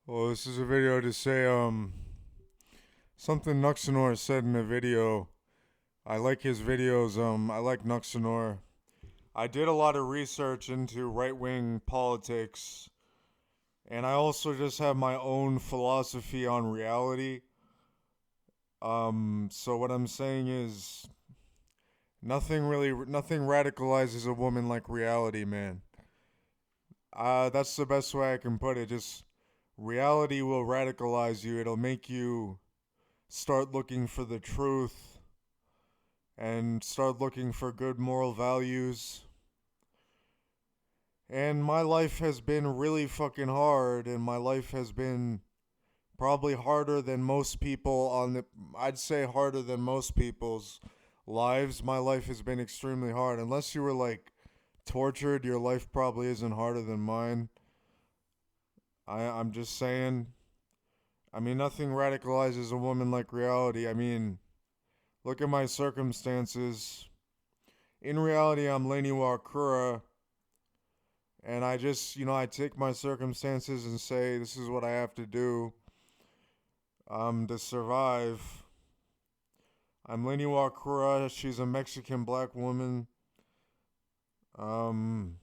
Well, this is a video to say something Nuxanor said in a video. I like his videos. I like Nuxanor. I did a lot of research into right-wing politics, and I also just have my own philosophy on reality. So what I'm saying is nothing radicalizes a woman like reality, man. That's the best way I can put it. Just reality will radicalize you. It'll make you start looking for the truth and start looking for good moral values. And my life has been really fucking hard, and my life has been probably harder than most people I'd say harder than most people's lives. My life has been extremely hard. Unless you were like tortured, your life probably isn't harder than mine. I'm just saying. I mean, nothing radicalizes a woman like reality. I mean, look at my circumstances. In reality, I'm Lain Iwakura, and I just, I take my circumstances and say, this is what I have to do to survive. I'm Lain Iwakura. She's a Mexican black woman. Um,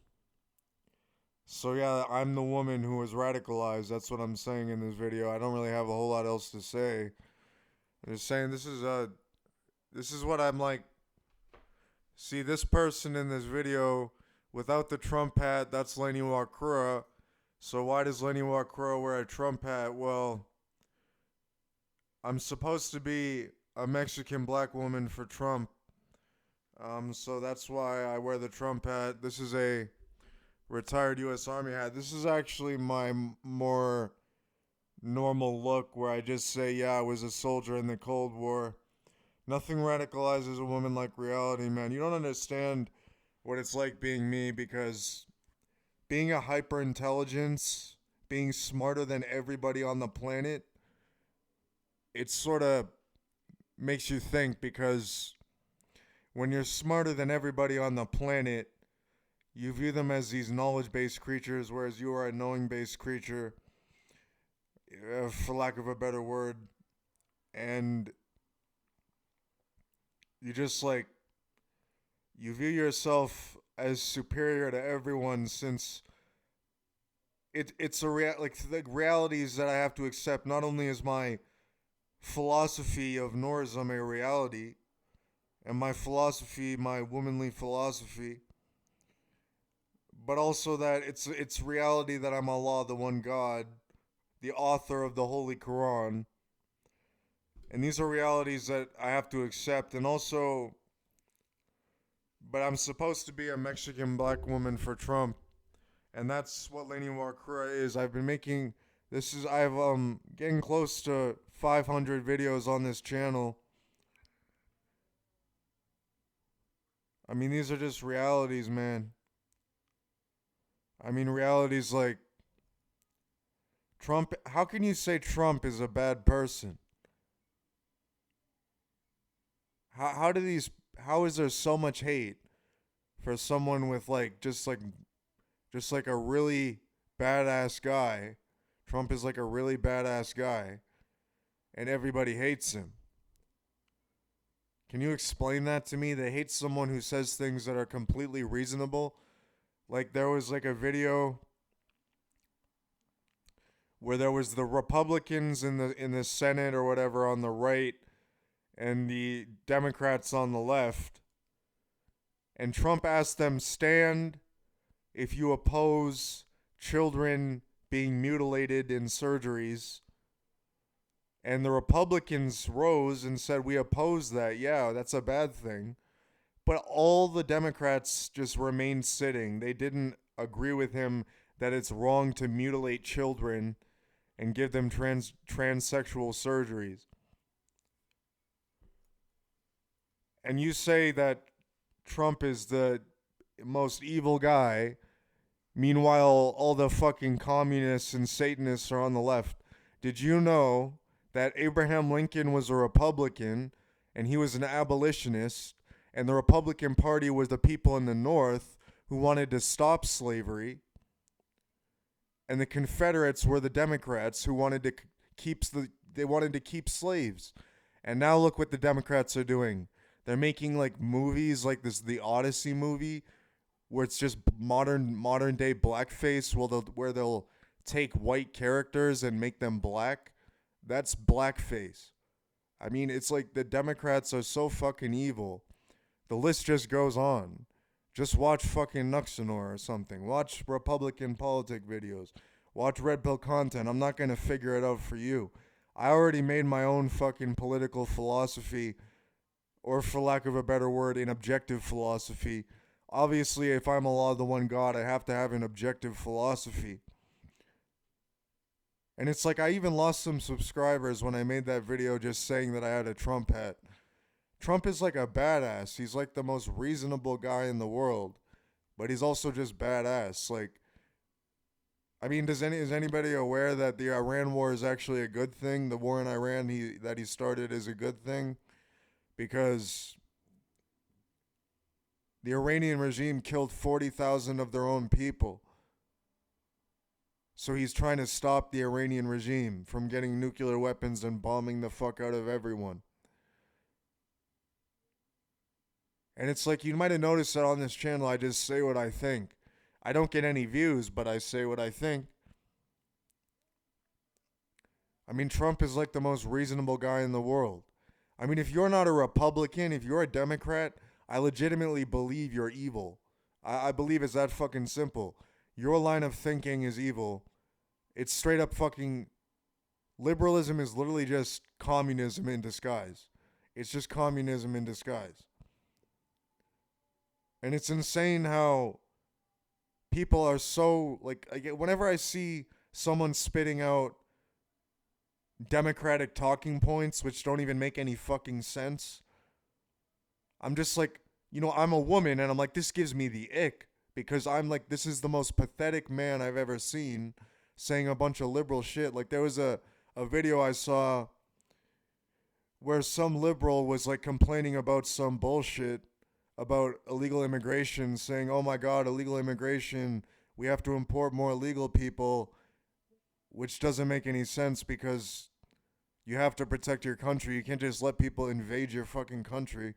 so yeah, I'm the woman who was radicalized. That's what I'm saying in this video. I don't really have a whole lot else to say. I'm just saying this is what I'm like. See, this person in this video without the Trump hat, that's Lain Iwakura. So why does Lain Iwakura wear a Trump hat? Well, I'm supposed to be a Mexican black woman for Trump. So that's why I wear the Trump hat. This is a retired U.S. Army hat. This is actually my more normal look where I just say, yeah, I was a soldier in the Cold War. Nothing radicalizes a woman like reality, man. You don't understand what it's like being me because being a hyper intelligence, being smarter than everybody on the planet, it sort of makes you think because when you're smarter than everybody on the planet, you view them as these knowledge based creatures, whereas you are a knowing based creature, for lack of a better word. And you just like, you view yourself as superior to everyone since it's like the realities that I have to accept. Not only is my philosophy of Norism a reality, and my philosophy, my womanly philosophy, but also that it's reality that I'm Allah, the one God, the author of the Holy Quran, and these are realities that I have to accept, and also, but I'm supposed to be a Mexican black woman for Trump, and that's what Lain Iwakura is. I've been making I've getting close to 500 videos on this channel. I mean, these are just realities, man. I mean, realities like Trump. How can you say Trump is a bad person? How do these? How is there so much hate for someone with just like a really badass guy? Trump is like a really badass guy, and everybody hates him. Can you explain that to me? They hate someone who says things that are completely reasonable. Like there was like a video where there was the Republicans in the Senate or whatever on the right and the Democrats on the left. And Trump asked them, stand if you oppose children being mutilated in surgeries. And the Republicans rose and said, we oppose that. Yeah, that's a bad thing. But all the Democrats just remained sitting. They didn't agree with him that it's wrong to mutilate children and give them transsexual surgeries. And you say that Trump is the most evil guy. Meanwhile, all the fucking communists and Satanists are on the left. Did you know that Abraham Lincoln was a Republican and he was an abolitionist, and the Republican Party was the people in the North who wanted to stop slavery? and the Confederates were the Democrats who wanted to they wanted to keep slaves. And now look what the Democrats are doing. They're making like movies like this, the Odyssey movie, where it's just modern day blackface, where they'll take white characters and make them black. That's blackface. I mean, it's like the Democrats are so fucking evil. The list just goes on. Just watch fucking Nuxanor or something. Watch Republican politic videos. Watch Red Pill content. I'm not gonna figure it out for you. I already made my own fucking political philosophy, or for lack of a better word, an objective philosophy. Obviously, if I'm Allah the one God, I have to have an objective philosophy. And it's like I even lost some subscribers when I made that video just saying that I had a Trump hat. Trump is like a badass. He's like the most reasonable guy in the world, but he's also just badass. Like, I mean, is anybody aware that the Iran war is actually a good thing? The war in Iran that he started is a good thing because the Iranian regime killed 40,000 of their own people. So he's trying to stop the Iranian regime from getting nuclear weapons and bombing the fuck out of everyone. And it's like you might have noticed that on this channel I just say what I think. I don't get any views, but I say what I think. I mean, Trump is like the most reasonable guy in the world. I mean, if you're not a Republican, if you're a Democrat, I legitimately believe you're evil. I believe it's that fucking simple. Your line of thinking is evil. It's straight up fucking. Liberalism is literally just communism in disguise. It's just communism in disguise. And it's insane how people are so. Like, whenever I see someone spitting out democratic talking points which don't even make any fucking sense, I'm just like, I'm a woman and I'm like, this gives me the ick. Because I'm like, this is the most pathetic man I've ever seen saying a bunch of liberal shit. Like, there was a video I saw where some liberal was like complaining about some bullshit about illegal immigration, saying, oh my God, illegal immigration, we have to import more illegal people, which doesn't make any sense because you have to protect your country. You can't just let people invade your fucking country.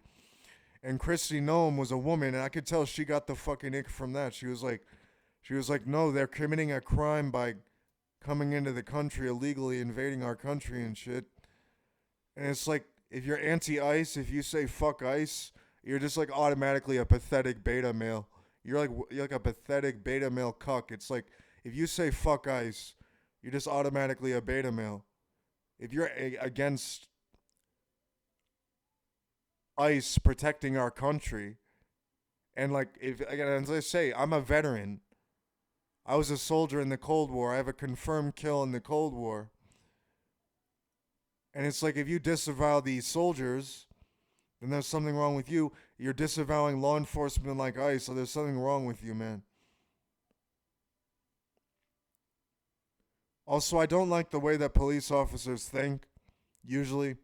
And Kristi Noem was a woman, and I could tell she got the fucking ick from that. She was like, no, they're committing a crime by coming into the country illegally, invading our country and shit. And it's like, if you're anti-ICE, if you say fuck ICE, you're just like automatically a pathetic beta male. You're like a pathetic beta male cuck. It's like, if you say fuck ICE, you're just automatically a beta male. If you're against ICE protecting our country, and like, if again, as I say, I'm a veteran. I was a soldier in the Cold War. I have a confirmed kill in the Cold War. And it's like, if you disavow these soldiers, then there's something wrong with you. You're disavowing law enforcement like ICE, so there's something wrong with you, man. Also, I don't like the way that police officers think, usually.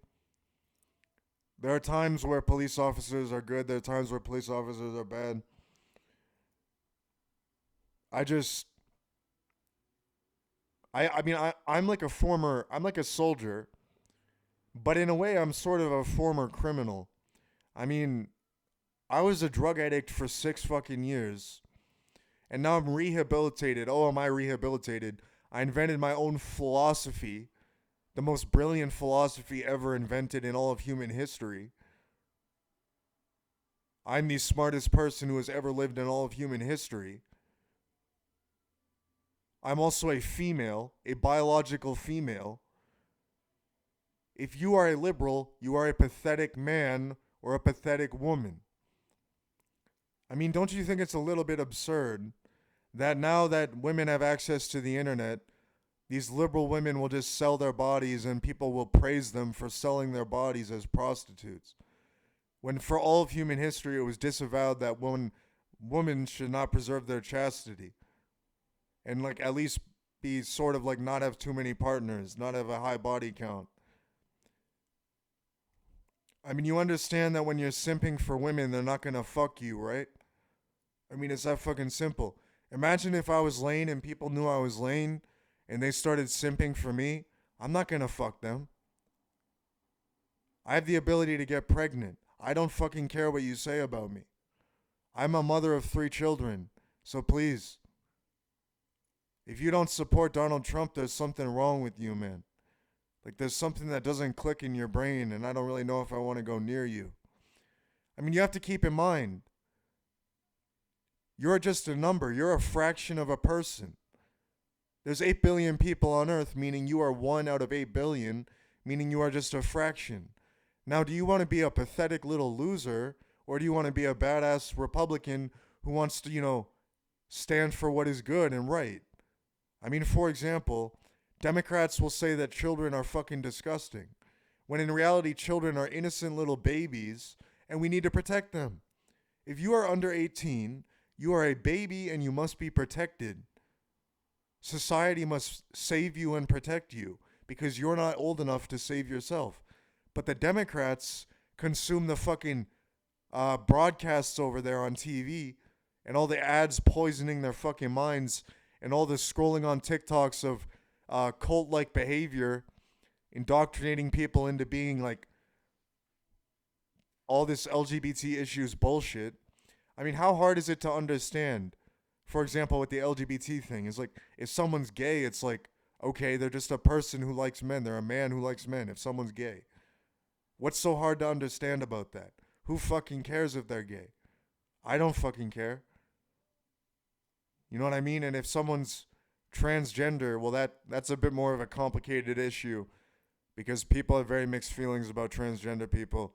There are times where police officers are good. There are times where police officers are bad. I'm like I'm like a soldier, but in a way I'm sort of a former criminal. I mean, I was a drug addict for 6 fucking years, and now I'm rehabilitated. Oh, am I rehabilitated? I invented my own philosophy, the most brilliant philosophy ever invented in all of human history. I'm the smartest person who has ever lived in all of human history. I'm also a female, a biological female. If you are a liberal, you are a pathetic man or a pathetic woman. I mean, don't you think it's a little bit absurd that now that women have access to the internet, these liberal women will just sell their bodies and people will praise them for selling their bodies as prostitutes? When for all of human history it was disavowed that women should not preserve their chastity and like at least be sort of like not have too many partners, not have a high body count. I mean, you understand that when you're simping for women, they're not gonna fuck you, right? I mean, it's that fucking simple. Imagine if I was Lain and people knew I was Lain and they started simping for me. I'm not gonna fuck them. I have the ability to get pregnant. I don't fucking care what you say about me. I'm a mother of 3 children. So please, if you don't support Donald Trump, there's something wrong with you, man. Like there's something that doesn't click in your brain, and I don't really know if I want to go near you. I mean, you have to keep in mind, you're just a number. You're a fraction of a person. There's 8 billion people on Earth, meaning you are 1 out of 8 billion, meaning you are just a fraction. Now, do you want to be a pathetic little loser, or do you want to be a badass Republican who wants to, stand for what is good and right? I mean, for example, Democrats will say that children are fucking disgusting, when in reality, children are innocent little babies, and we need to protect them. If you are under 18, you are a baby and you must be protected. Society must save you and protect you because you're not old enough to save yourself. But the Democrats consume the fucking broadcasts over there on TV and all the ads poisoning their fucking minds and all the scrolling on TikToks of cult-like behavior, indoctrinating people into being like all this LGBT issues bullshit. I mean, how hard is it to understand? For example, with the LGBT thing, is like if someone's gay, it's like, okay, they're just a person who likes men. They're a man who likes men. If someone's gay, what's so hard to understand about that? Who fucking cares if they're gay? I don't fucking care. You know what I mean? And if someone's transgender, well, that's a bit more of a complicated issue because people have very mixed feelings about transgender people.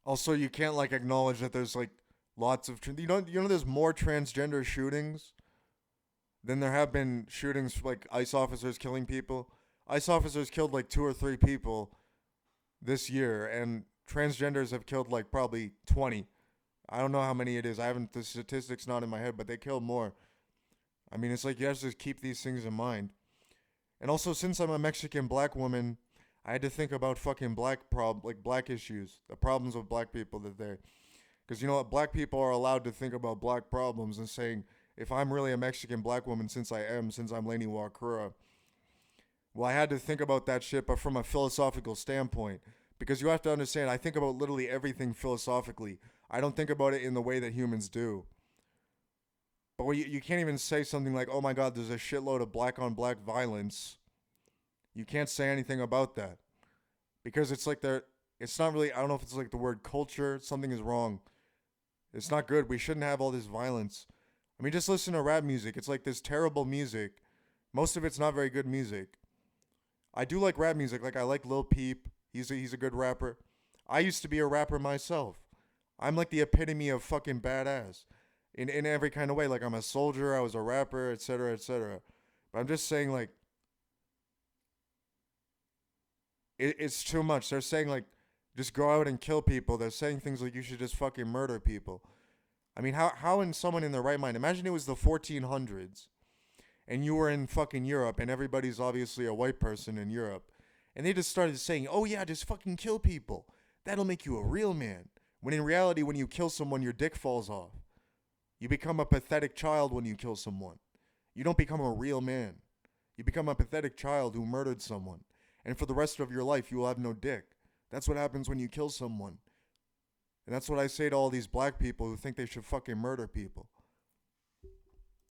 Also, you can't like acknowledge that there's like lots of there's more transgender shootings than there have been shootings like ICE officers killing people. ICE officers killed like 2 or 3 people this year, and transgenders have killed like probably 20. I don't know how many it is. I haven't the statistics not in my head, but they killed more. I mean, it's like you have to keep these things in mind. And also, since I'm a Mexican black woman, I had to think about fucking black issues, the problems of black people that they, because you know what, black people are allowed to think about black problems and saying, if I'm really a Mexican black woman, since I'm Lain Iwakura, well, I had to think about that shit, but from a philosophical standpoint, because you have to understand, I think about literally everything philosophically. I don't think about it in the way that humans do. But you can't even say something like, oh my God, there's a shitload of black on black violence. You can't say anything about that. Because it's like it's not really, I don't know if it's like the word culture, something is wrong. It's not good. We shouldn't have all this violence. I mean, just listen to rap music. It's like this terrible music. Most of it's not very good music. I do like rap music. Like I like Lil Peep. He's a good rapper. I used to be a rapper myself. I'm like the epitome of fucking badass in every kind of way. Like I'm a soldier, I was a rapper, etc., etc. But I'm just saying, like, it's too much. They're saying like, just go out and kill people. They're saying things like you should just fucking murder people. I mean, how in someone in their right mind? Imagine it was the 1400s, and you were in fucking Europe, and everybody's obviously a white person in Europe, and they just started saying, "Oh yeah, just fucking kill people. That'll make you a real man." When in reality, when you kill someone, your dick falls off. You become a pathetic child when you kill someone. You don't become a real man. You become a pathetic child who murdered someone. And for the rest of your life, you will have no dick. That's what happens when you kill someone. And that's what I say to all these black people who think they should fucking murder people.